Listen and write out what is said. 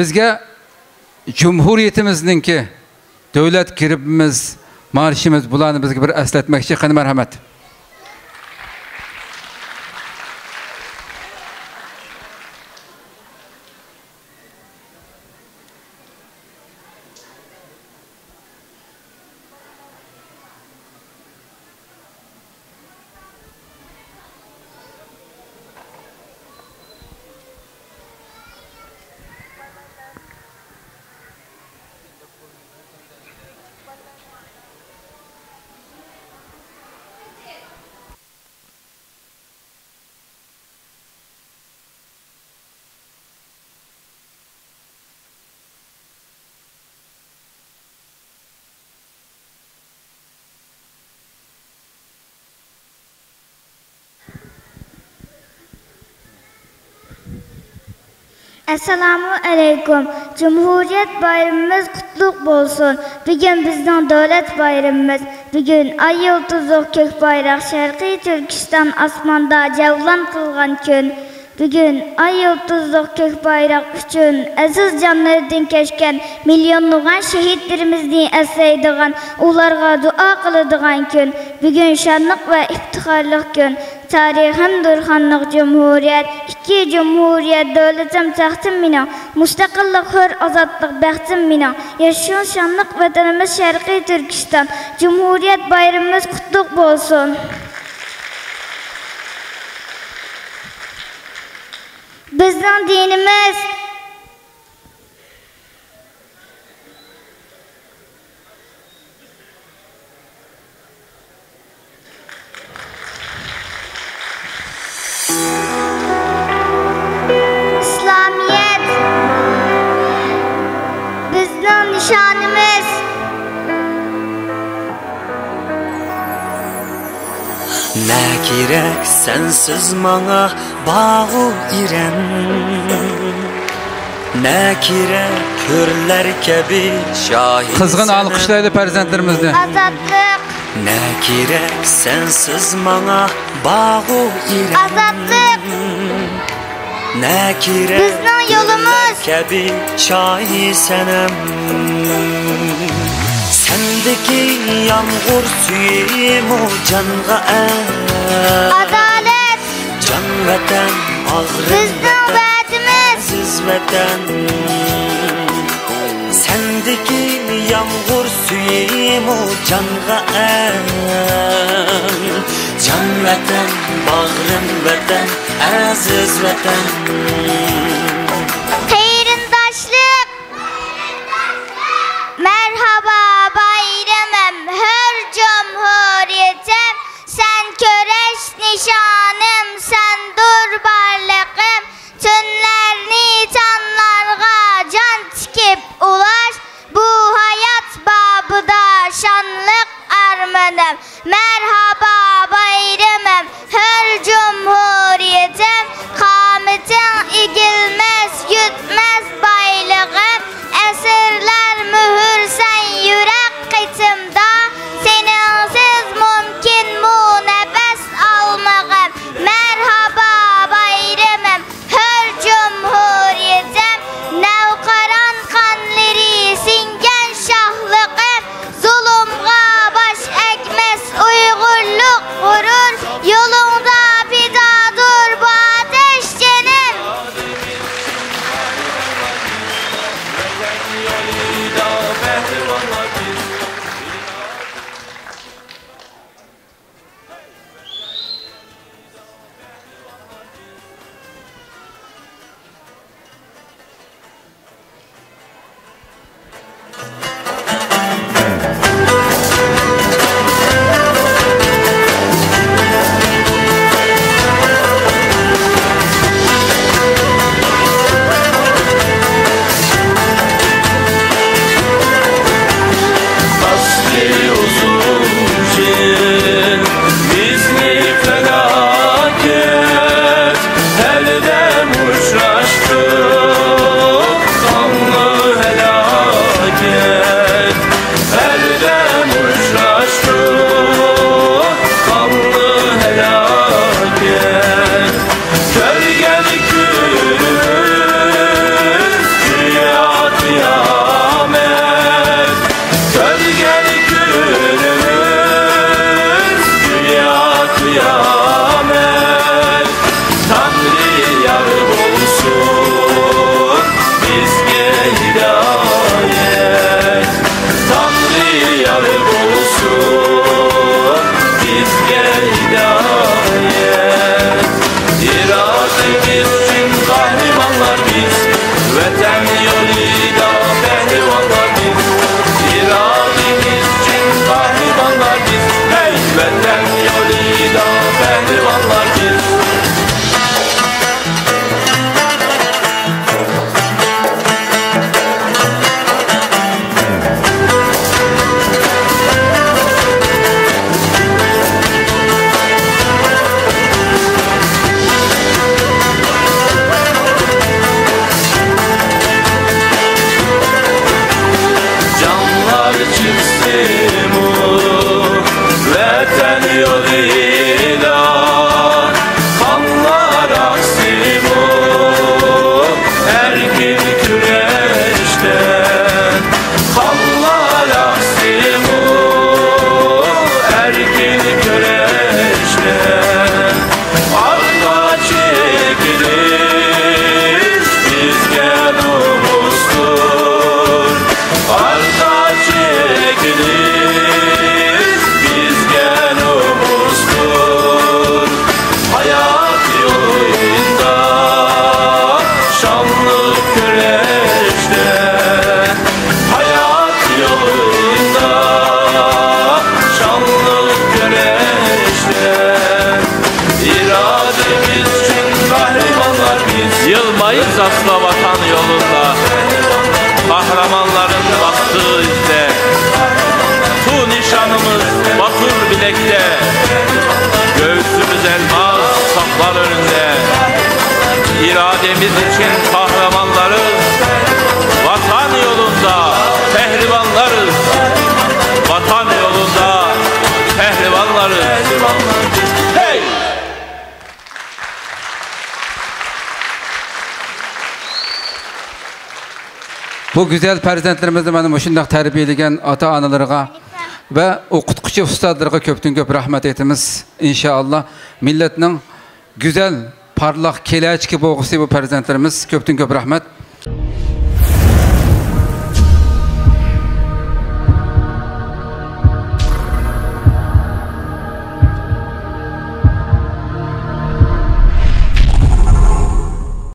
bizge Cumhuriyetimizdeki devlet kiribimiz, marşimiz bulanı bizge bir esletmekçi. Qani merhamet. Assalamu alaikum. Cumhuriyet bayramımız kutluk bolsun. Bugün bizden devlet bayramımız. Bugün ay yıldızı kök bayrak Şarkı Türkistan asmanda cevlan kılgan gün. Bugün ay yıldızı kök bayrak üçün aziz canlardan keşken milyonluğun şehitlerimizni eseydiğen ularga dua kılıdığan gün. Bugün şanlık ve iftiharlık gün. Tarihim durhanlık cumhuriyet, iki cumhuriyet devletim tahtım mina, müstakillik hür azatlık baxtım mina, yaşayan şanlık vatanımız Şarkı Türkistan, Cumhuriyet bayramımız kutluk bolsun. Bizden dinimiz İslamiyet, bizden nişanımız. Ne gerek sensiz bana bağı irem, ne gerek hürler kebi şahit. Kızgın alkışlaydı prezidentlerimizde. Azatlık, Ne gerek sensiz bana bağı irem, azatlık, ne gerek bizden yolumuz. kebi şahit senem. Sendeki yağmur suyum o canğa Adalet, can vatan ağrım bizden vaadimiz. siz vatan. Sendeki yağmur suyum o canğa can vatan bağrım vatan aziz vatan. Xeyrindaşlık, merhaba bayramım, hür cumhuriyetim. Sen köreş nişanım, sen dur barlığım. Tünlerini tanlarga can tikip ulaş. Bu hayat babıda şanlık armanım. Merhaba bayramım, hür cumhuriyetim. Kametin igilmez, yutmaz baylığım. Esirler mühür sen yürek kıtımda. Seninsiz mümkün mu nefes almağım. Merhaba bayramım, hür cumhuriyetim. Nevkaran kanları singen şahlıkım. Zulümga baş ekmez uygurluk gurur. Yolunda pida dur bu ateş cenim. Biz asla vatan yolunda, kahramanların bastığı izde. Tu nişanımız batur bilekte, göğsümüz elmas saklar önünde. İrademiz için kahramanlarız, vatan yolunda pehlivanlarız. Vatan yolunda pehlivanlarız. Hey! Bu güzel farzandlarimizni mana shunday tarbiyalagan ota-onalarga va o'qituvchi ustozlarga ko'pdan-ko'p rahmat aytamiz. İnşallah millatning güzel, parlaq kelajagi bo'lg'usi bu farzandlarimiz. Ko'pdan-ko'p rahmat.